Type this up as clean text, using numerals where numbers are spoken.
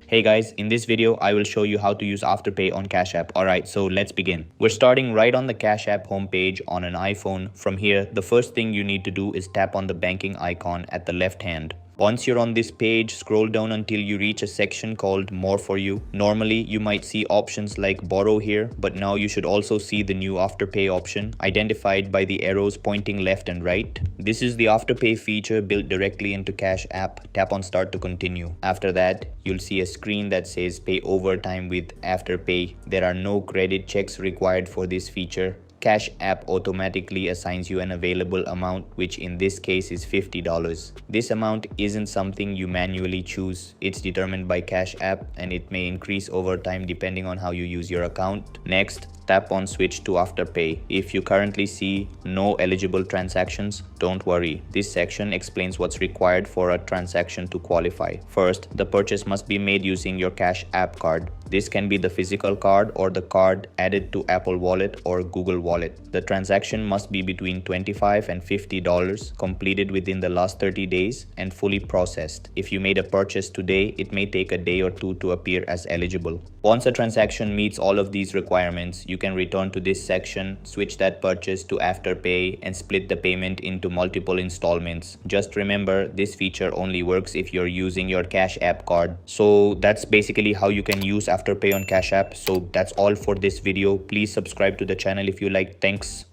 Hey guys, in this video, I will show you how to use Afterpay on Cash App. Alright, so let's begin. We're starting right on the Cash App homepage on an iPhone. From here, the first thing you need to do is tap on the banking icon at the left hand. Once you're on this page, scroll down until you reach a section called More for You. Normally, you might see options like Borrow here, but now you should also see the new Afterpay option, identified by the arrows pointing left and right. This is the Afterpay feature built directly into Cash App. Tap on Start to continue. After that, you'll see a screen that says Pay over time with Afterpay. There are no credit checks required for this feature. Cash App automatically assigns you an available amount, which in this case is $50. This amount isn't something you manually choose. It's determined by Cash App and it may increase over time depending on how you use your account. Next, tap on Switch to Afterpay. If you currently see no eligible transactions, don't worry. This section explains what's required for a transaction to qualify. First, the purchase must be made using your Cash App card. This can be the physical card or the card added to Apple Wallet or Google Wallet. The transaction must be between $25 and $50, completed within the last 30 days, and fully processed. If you made a purchase today, it may take a day or two to appear as eligible. Once a transaction meets all of these requirements, you can return to this section, switch that purchase to Afterpay, and split the payment into multiple installments. Just remember, this feature only works if you're using your Cash App card. So that's basically how you can use Afterpay on Cash App. So that's all for this video. Please subscribe to the channel if you like. Thanks.